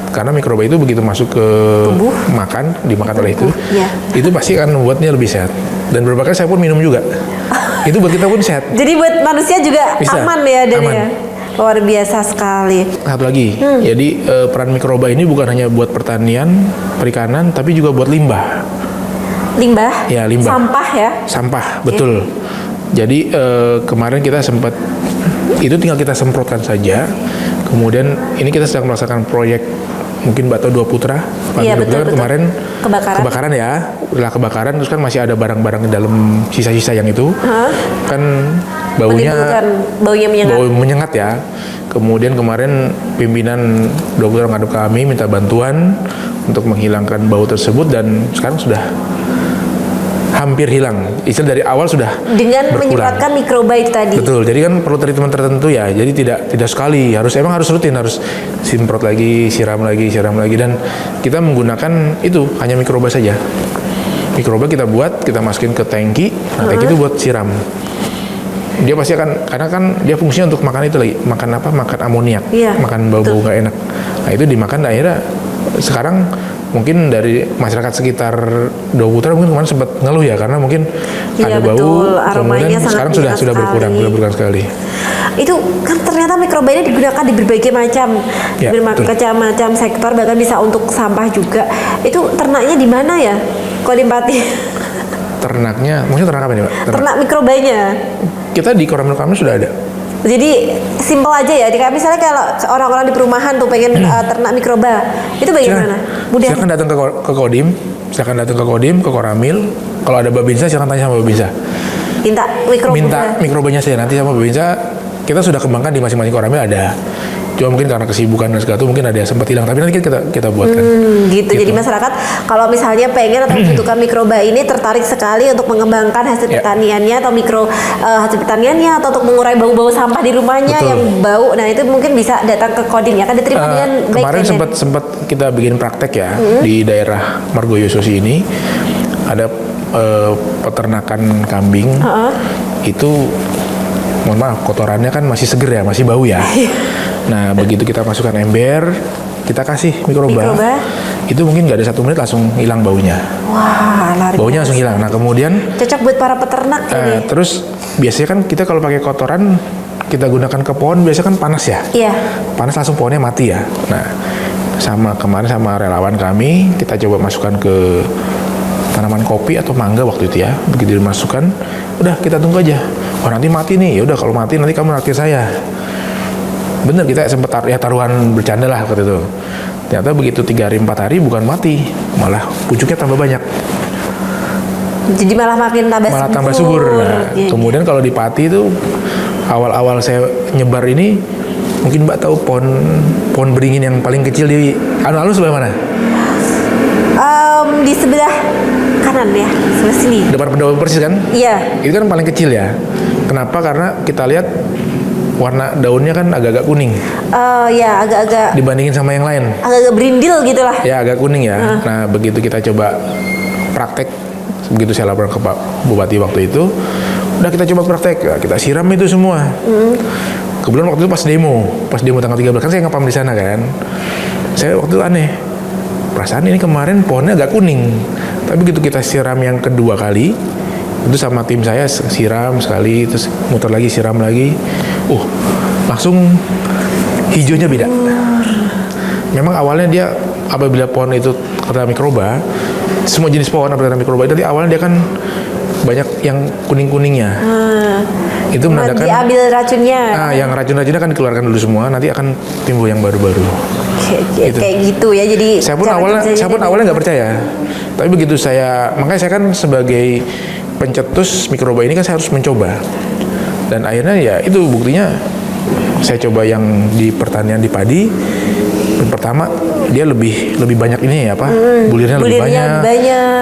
Karena mikroba itu begitu masuk ke Tubuh. dimakan oleh itu, Iya. itu pasti akan membuatnya lebih sehat. Dan beberapa kali saya pun minum juga. Itu buat kita pun sehat. Jadi buat manusia juga Bisa. aman ya Dan Aman. ya. Luar biasa sekali. Satu lagi, jadi peran mikroba ini bukan hanya buat pertanian, perikanan, tapi juga buat limbah. Limbah, Ya, limbah. sampah ya. Sampah, betul. Jadi kemarin kita sempat, itu tinggal kita semprotkan saja. Kemudian ini kita sedang melaksanakan proyek mungkin Bato Dua Putra. Pak Iya, Dua betul, Putra betul. kemarin Kebakaran. ya, udah kebakaran terus kan masih ada barang-barang di dalam sisa-sisa yang itu. Kan baunya Menimbulkan baunya menyengat. bau menyengat ya. Kemudian kemarin pimpinan Dua Putra menghadap kami minta bantuan untuk menghilangkan bau tersebut dan sekarang sudah hampir hilang. Istilah dari awal sudah Dengan berkurang. menyebabkan mikroba itu tadi. Betul. Jadi kan perlu treatment tertentu ya. Jadi tidak sekali. Harus rutin, harus semprot lagi, siram lagi dan kita menggunakan itu hanya mikroba saja. Mikroba kita buat, kita masukin ke tangki. Nah, tangki itu buat siram. Dia pasti akan, karena kan dia fungsinya untuk makan itu lagi, makan apa? Makan amoniak, Iya, makan bau-bau nggak enak. Nah itu dimakan akhirnya sekarang mungkin dari masyarakat sekitar Dua Putra mungkin kemarin sempat ngeluh ya karena mungkin Iya, ada bau, betul. Aromanya kemudian sangat sekarang menyengat sudah berkurang, sekali. sudah berkurang sekali. Itu kan ternyata mikroba ini digunakan di berbagai macam, Ya, betul. macam sektor, bahkan bisa untuk sampah juga. Itu ternaknya di mana ya? Kalau di Pati? Ternaknya, maksudnya ternak apa nih Pak? Ternak mikrobanya. Kita di Koramil Kami sudah ada. Jadi simpel aja ya. Kayak misalnya kalau orang-orang di perumahan tuh pengen ternak mikroba, itu bagaimana? Mudah. Silakan datang ke Kodim, silakan datang ke Kodim, ke Koramil. Kalau ada Babinsa silakan tanya sama Babinsa. Minta mikroba. Minta mikrobanya saya nanti sama Babinsa. Kita sudah kembangkan di masing-masing Koramil ada. Cuma mungkin karena kesibukan dan segala itu mungkin ada yang sempat hilang, tapi nanti kita buatkan. Gitu. Jadi masyarakat kalau misalnya pengen atau membutuhkan mikroba ini tertarik sekali untuk mengembangkan hasil Ya. pertaniannya atau hasil pertaniannya atau untuk mengurai bau-bau sampah di rumahnya Betul. yang bau. Nah, itu mungkin bisa datang ke Kodim ya, kan diterima dengan baik. Kemarin ya, Dan? sempat kita bikin praktek ya di daerah Margoyo Sosi ini ada peternakan kambing. Itu mohon maaf kotorannya kan masih seger ya, masih bau ya. Nah begitu kita masukkan ember, kita kasih mikroba. Itu mungkin nggak ada 1 menit langsung hilang baunya. Wah, luar Baunya biasa. langsung hilang. Nah kemudian Cocok buat para peternak ini. terus biasanya kan kita kalau pakai kotoran kita gunakan ke pohon biasanya kan panas ya. Iya. Panas langsung pohonnya mati ya. Nah, kemarin sama relawan kami kita coba masukkan ke tanaman kopi atau mangga waktu itu ya. Begitu dimasukkan, udah kita tunggu aja. Oh nanti mati nih, ya udah kalau mati nanti kamu naktir saya. Bener kita sempat taruhan bercanda lah waktu itu. Ternyata begitu 3 hari 4 hari bukan mati, malah pucuknya tambah banyak. Jadi malah makin tambah subur. Nah, Iya. kemudian kalau di Pati itu awal-awal saya nyebar ini, mungkin Mbak tahu pohon beringin yang paling kecil di alun-alun sebelah mana? Di sebelah kanan ya, sebelah sini. Depan pendopo persis kan? Iya. Itu kan paling kecil ya. Kenapa? Karena kita lihat warna daunnya kan agak-agak kuning Ya agak-agak dibandingin sama yang lain. agak berindil gitu lah. Ya agak kuning ya. Nah begitu kita coba praktek, begitu saya laporan ke Pak Bupati waktu itu, udah kita coba praktek, ya, kita siram itu semua. Kebetulan waktu itu pas demo tanggal 13 kan saya ngapam di sana kan. Saya waktu itu aneh, perasaan ini kemarin pohonnya agak kuning, tapi begitu kita siram yang kedua kali, itu sama tim saya siram sekali, terus muter lagi siram lagi, langsung hijaunya beda. Memang awalnya dia apabila pohon itu kena mikroba, semua jenis pohon apabila kena mikroba itu awalnya dia kan banyak yang kuning-kuningnya. Itu menandakan diambil racunnya. yang racun-racunnya kan dikeluarkan dulu semua, nanti akan timbul yang baru-baru. Kayak gitu ya. Jadi Saya pun awalnya nggak percaya, tapi begitu makanya saya kan sebagai pencetus mikroba ini kan saya harus mencoba, dan akhirnya ya itu buktinya saya coba yang di pertanian di padi. Pertama dia lebih banyak ini ya bulirnya lebih banyak,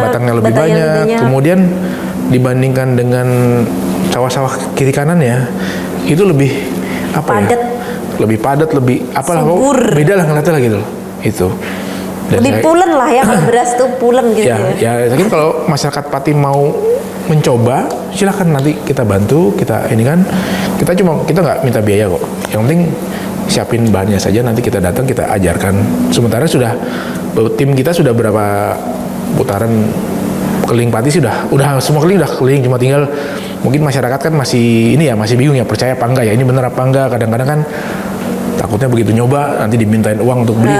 batangnya lebih banyak. Kemudian dibandingkan dengan sawah-sawah kiri kanan ya, itu lebih padat. Lebih padat, lebih apalah, beda lah ngeliatnya lah gitu. Itu. Dan lebih pulen lah ya, kalau beras tuh pulen gitu ya. Ya, mungkin kalau masyarakat Pati mau mencoba, silahkan nanti kita bantu, kita ini kan kita nggak minta biaya kok. Yang penting siapin bahannya saja, nanti kita datang kita ajarkan. Sementara tim kita sudah berapa putaran keliling Pati sudah semua keliling udah keliling, cuma tinggal mungkin masyarakat kan masih bingung ya, percaya apa enggak ya, ini bener apa enggak. Kadang-kadang kan takutnya begitu nyoba nanti dimintain uang untuk beli.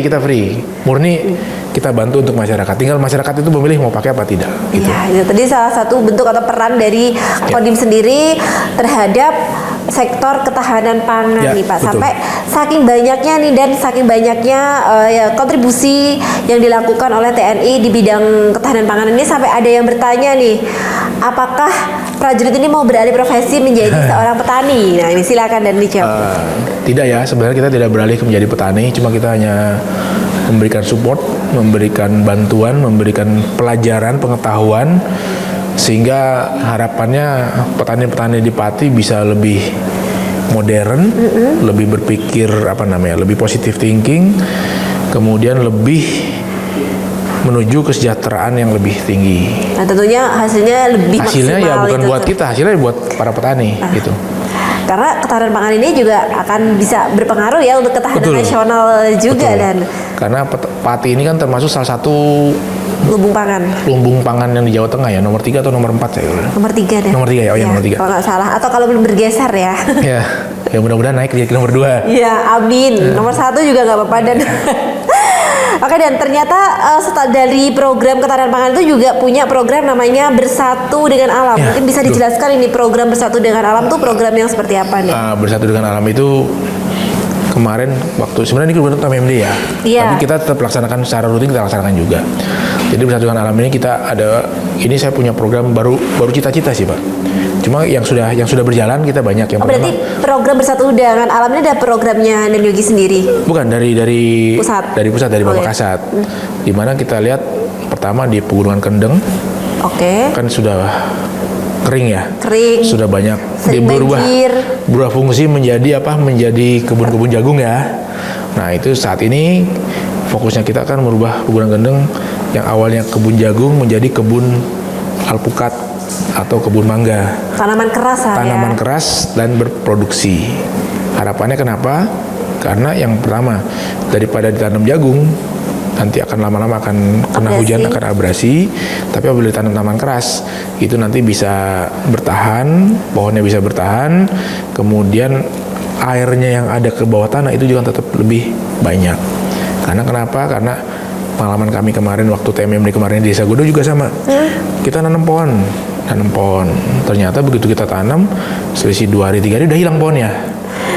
Kita free, murni kita bantu untuk masyarakat. Tinggal masyarakat itu memilih mau pakai apa tidak. Gitu. Iya, itu tadi salah satu bentuk atau peran dari Kodim sendiri terhadap sektor ketahanan pangan nih Pak. Betul. Sampai saking banyaknya nih dan saking banyaknya kontribusi yang dilakukan oleh TNI di bidang ketahanan pangan ini, sampai ada yang bertanya nih, apakah prajurit ini mau beralih profesi menjadi seorang petani? Nah ini silakan dan dijawab. Tidak ya, sebenarnya kita tidak beralih menjadi petani, cuma kita hanya memberikan support, memberikan bantuan, memberikan pelajaran, pengetahuan, sehingga harapannya petani-petani di Pati bisa lebih modern, lebih berpikir lebih positive thinking, kemudian lebih menuju kesejahteraan yang lebih tinggi. Nah tentunya hasilnya lebih Hasilnya maksimal. ya bukan buat kita, hasilnya buat para petani gitu. Karena ketahanan pangan ini juga akan bisa berpengaruh ya untuk ketahanan nasional juga. Betul. Dan karena Pati ini kan termasuk salah satu lumbung pangan yang di Jawa Tengah ya, nomor 3 atau nomor 4 saya. Nomor 3 deh. Nomor 3 ya, nomor 3. Kalau nggak salah, atau kalau belum bergeser ya. Ya mudah-mudahan naik jadi nomor 2. Iya, amin. Nomor 1 juga nggak apa-apa dan. Oke, dan ternyata dari program ketahanan pangan itu juga punya program namanya Bersatu dengan Alam. Mungkin bisa dijelaskan ini program Bersatu dengan Alam tuh program yang seperti apa nih? Bersatu dengan Alam itu kemarin waktu sebenarnya ini kebetulan MMD ya. Tapi kita tetap laksanakan secara rutin, kita laksanakan juga. Jadi Bersatu dengan Alam ini ini saya punya program baru cita-cita sih Pak. Cuma yang sudah berjalan kita banyak yang berarti program Bersatu dengan Alam ini ada programnya Nem Yogi sendiri? Bukan, dari pusat. Dari Bapak Kasat. Di mana kita lihat pertama di Pegunungan Kendeng. Kan sudah kering ya. Sudah banyak berubah fungsi menjadi kebun-kebun jagung ya. Nah, itu saat ini fokusnya kita akan merubah Pegunungan Kendeng yang awalnya kebun jagung menjadi kebun alpukat atau kebun mangga. Tanaman keras dan berproduksi. Harapannya kenapa? Karena yang pertama, daripada ditanam jagung nanti akan lama-lama akan kena hujan, akan abrasi. Tapi apabila ditanam tanaman keras, itu nanti bisa bertahan, pohonnya bisa bertahan, kemudian airnya yang ada ke bawah tanah itu juga tetap lebih banyak. Karena kenapa? Karena pengalaman kami kemarin waktu TMMD kemarin di Desa Godo juga sama. Kita nanam pohon. Ternyata begitu kita tanam, selisih 2 hari 3 hari udah hilang pohonnya.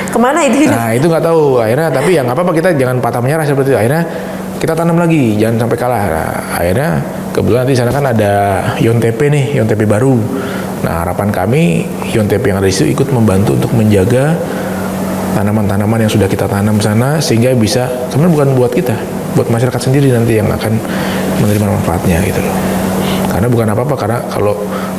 Kemana itu? Nah itu nggak tahu. Akhirnya tapi ya nggak apa-apa, kita jangan patah menyerah seperti itu. Akhirnya kita tanam lagi, jangan sampai kalah. Nah, akhirnya kebetulan di sana kan ada YONTP baru. Nah harapan kami YONTP yang ada di situ ikut membantu untuk menjaga tanaman-tanaman yang sudah kita tanam sana, sehingga bisa sebenarnya bukan buat kita, buat masyarakat sendiri nanti yang akan menerima manfaatnya gitu loh. Karena bukan apa-apa, karena kalau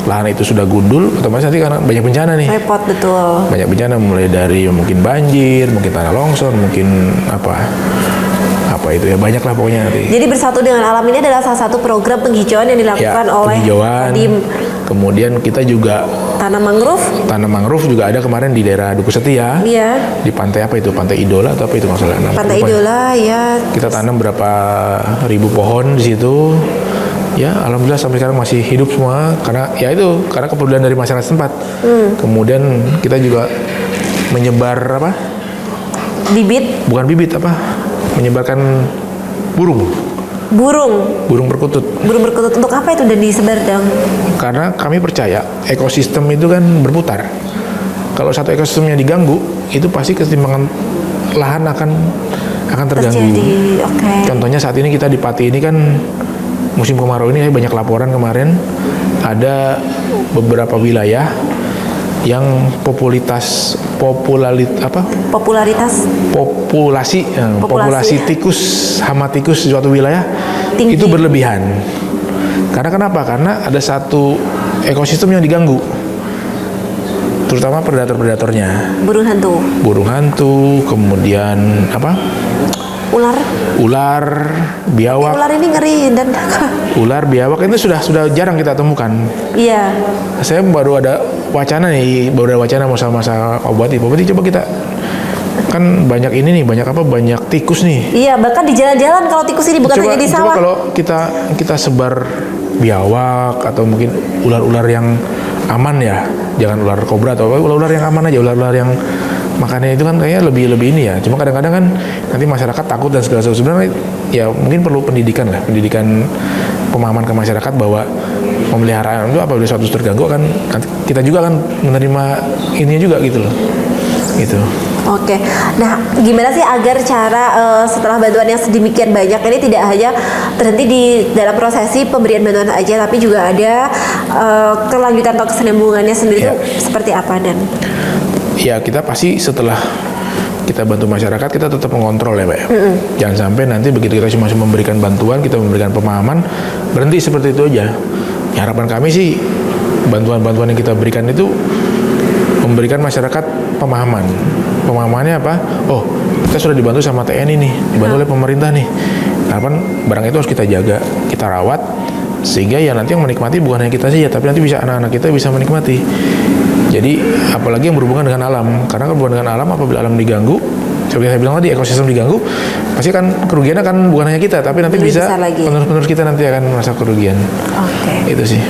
lahan itu sudah gundul, otomatis nanti karena banyak bencana nih. Repot betul. Banyak bencana, mulai dari mungkin banjir, mungkin tanah longsor, mungkin apa itu ya, banyak lah pokoknya nanti. Jadi Bersatu dengan Alam ini adalah salah satu program penghijauan yang dilakukan oleh Kodim. Kemudian kita juga tanam mangrove juga ada kemarin di daerah Duku Setia. Iya. Di pantai apa itu? Pantai Idola atau apa itu masalah? Pantai Idola ya. Kita tanam berapa ribu pohon di situ. Ya, alhamdulillah sampai sekarang masih hidup semua karena kepedulian dari masyarakat setempat. Kemudian kita juga menyebar bibit? Bukan bibit, menyebarkan burung perkutut. Burung perkutut untuk apa itu dan disebar dong? Karena kami percaya ekosistem itu kan berputar. Kalau satu ekosistemnya diganggu, itu pasti keseimbangan lahan akan terganggu. Contohnya saat ini kita di Pati ini kan musim kemarau ini banyak laporan kemarin ada beberapa wilayah yang populasi tikus, hama tikus di suatu wilayah tinggi. Itu berlebihan. Karena kenapa? Karena ada satu ekosistem yang diganggu, terutama predator-predatornya. Burung hantu, kemudian Ular biawak. ular ini ngeri dan Ular, biawak itu sudah jarang kita temukan. iya. Saya baru ada wacana masa-masa Pak Bupati coba kita kan banyak ini nih, banyak tikus nih. Iya, bahkan di jalan-jalan kalau tikus ini bukan hanya di Coba sawah. kalau kita sebar biawak atau mungkin ular-ular yang aman ya, jangan ular kobra atau ular-ular yang aman aja, ular-ular yang makannya itu kan kayaknya lebih ini ya. Cuma kadang-kadang kan nanti masyarakat takut dan segala sesuatu. Sebenarnya ya mungkin perlu pendidikan pemahaman ke masyarakat bahwa pemeliharaan itu apabila suatu terganggu kan kita juga kan menerima ininya juga gitu loh. Gitu. Oke, nah gimana sih agar cara setelah bantuan yang sedemikian banyak ini tidak hanya terhenti di dalam prosesi pemberian bantuan aja, tapi juga ada kelanjutan atau kesinambungannya sendiri Ya. itu seperti apa dan? Ya kita pasti setelah kita bantu masyarakat kita tetap mengontrol ya Mbak ya. Jangan sampai nanti begitu kita cuma memberikan bantuan, kita memberikan pemahaman, berhenti seperti itu aja. Ya, harapan kami sih bantuan-bantuan yang kita berikan itu memberikan masyarakat pemahaman. Pemahamannya apa? Oh, kita sudah dibantu sama TNI nih, dibantu oleh pemerintah nih. Harapan barang itu harus kita jaga, kita rawat, sehingga ya nanti yang menikmati bukan hanya kita saja, tapi nanti bisa anak-anak kita bisa menikmati. Jadi apalagi yang berhubungan dengan alam, karena berhubungan dengan alam apabila alam diganggu, seperti saya bilang tadi ekosistem diganggu, pasti kan kerugiannya kan bukan hanya kita, tapi nanti Lebih bisa besar lagi. penerus-penerus kita nanti akan merasa kerugian. Oke. Itu sih.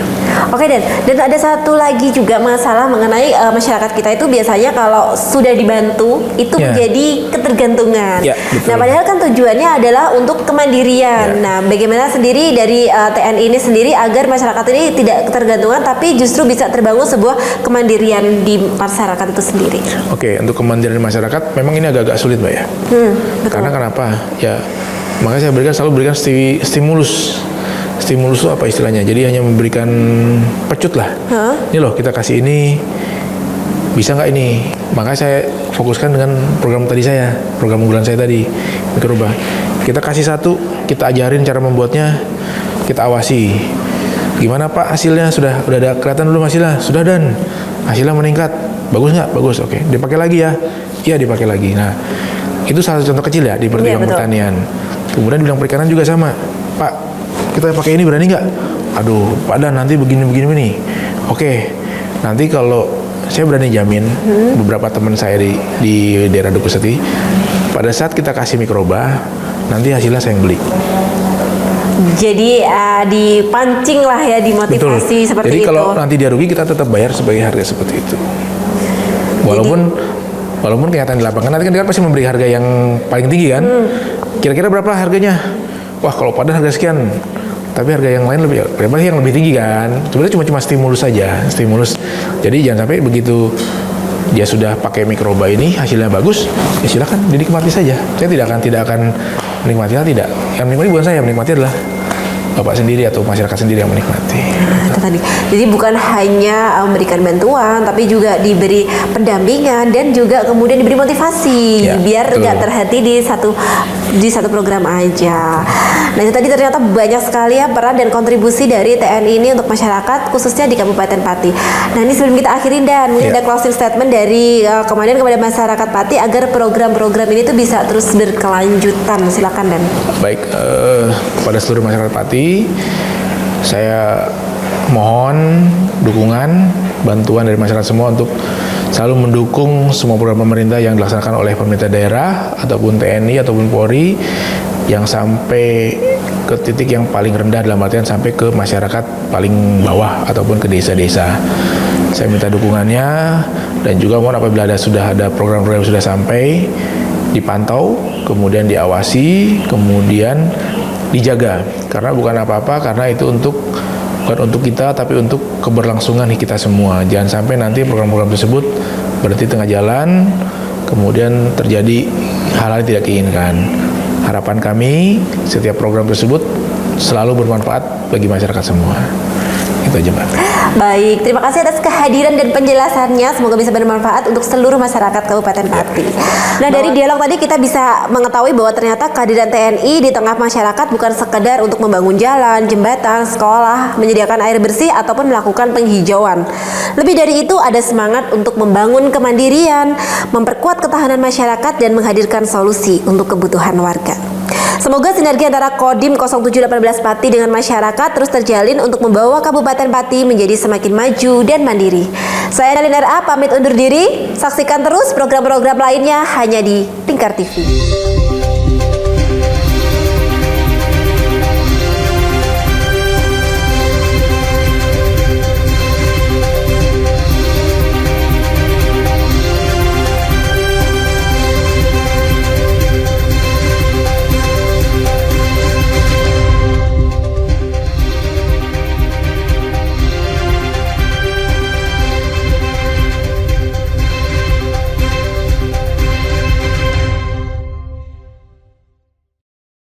Oke dan ada satu lagi juga masalah mengenai masyarakat kita itu biasanya kalau sudah dibantu itu Ya. menjadi ketergantungan. Ya, betul. Nah padahal kan tujuannya adalah untuk kemandirian. Ya. Nah bagaimana sendiri dari TNI ini sendiri agar masyarakat ini tidak ketergantungan tapi justru bisa terbangun sebuah kemandirian di masyarakat itu sendiri. Oke, untuk kemandirian masyarakat memang ini agak-agak sulit Mbak ya. Betul. Karena kenapa? Ya, makanya saya selalu berikan stimulus. Stimulus itu apa istilahnya? Jadi hanya memberikan pecut lah. Ini loh kita kasih ini, bisa nggak ini? Makanya saya fokuskan dengan program unggulan saya tadi, Mikroba. Kita kasih satu, kita ajarin cara membuatnya, kita awasi. Gimana Pak hasilnya? Sudah ada kelihatan belum hasilnya? Sudah dan hasilnya meningkat. Bagus nggak? Bagus. Oke, dipakai lagi ya? Iya dipakai lagi. Nah, itu salah satu contoh kecil ya di Iya, betul. pertanian. Kemudian di bidang perikanan juga sama, Pak. Kita pakai ini berani nggak? Aduh, Pak Dan nanti begini. Oke, nanti kalau saya berani jamin beberapa teman saya di daerah Dukuseti, pada saat kita kasih mikroba, nanti hasilnya saya yang beli. Jadi dipancing lah ya, dimotivasi seperti Jadi itu. kalau nanti dia rugi, kita tetap bayar sebagai harga seperti itu. Walaupun kenyataan di lapangan nanti kan dia pasti memberi harga yang paling tinggi kan. Kira-kira berapa harganya? Wah kalau pada harga sekian, tapi harga yang lain berapa sih yang lebih tinggi kan? Sebenarnya cuma stimulus saja, stimulus. Jadi jangan sampai begitu dia sudah pakai mikroba ini hasilnya bagus, ya silakan dinikmati saja. Saya tidak akan menikmatinya, tidak. Yang menikmati bukan saya, yang menikmati adalah Bapak sendiri atau masyarakat sendiri yang menikmati. Itu tadi. Jadi bukan hanya memberikan bantuan, tapi juga diberi pendampingan dan juga kemudian diberi motivasi Ya, biar betul. nggak terhenti di satu program aja. Nah itu tadi ternyata banyak sekali ya peran dan kontribusi dari TNI ini untuk masyarakat khususnya di Kabupaten Pati. Nah ini sebelum kita akhirin dan mungkin Ya. ada closing statement dari komandan kepada masyarakat Pati agar program-program ini tuh bisa terus berkelanjutan. Silakan Dan. Baik, kepada seluruh masyarakat Pati, saya mohon dukungan, bantuan dari masyarakat semua untuk selalu mendukung semua program pemerintah yang dilaksanakan oleh pemerintah daerah ataupun TNI ataupun Polri yang sampai ke titik yang paling rendah, dalam artian sampai ke masyarakat paling bawah ataupun ke desa-desa. Saya minta dukungannya dan juga mohon apabila sudah ada program-program yang sudah sampai dipantau, kemudian diawasi, kemudian dijaga, karena bukan apa-apa, karena itu bukan untuk kita tapi untuk keberlangsungan kita semua. Jangan sampai nanti program-program tersebut berhenti tengah jalan, kemudian terjadi hal-hal yang tidak diinginkan. Harapan kami setiap program tersebut selalu bermanfaat bagi masyarakat semua. Itu aja Mbak. Baik, terima kasih atas kehadiran dan penjelasannya. Semoga bisa bermanfaat untuk seluruh masyarakat Kabupaten Pati. Nah, dari dialog tadi kita bisa mengetahui bahwa ternyata kehadiran TNI di tengah masyarakat bukan sekedar untuk membangun jalan, jembatan, sekolah, menyediakan air bersih ataupun melakukan penghijauan. Lebih dari itu, ada semangat untuk membangun kemandirian, memperkuat ketahanan masyarakat dan menghadirkan solusi untuk kebutuhan warga. Semoga sinergi antara Kodim 0718 Pati dengan masyarakat terus terjalin untuk membawa Kabupaten Pati menjadi semakin maju dan mandiri. Saya Nalin RA pamit undur diri. Saksikan terus program-program lainnya hanya di Lingkar TV.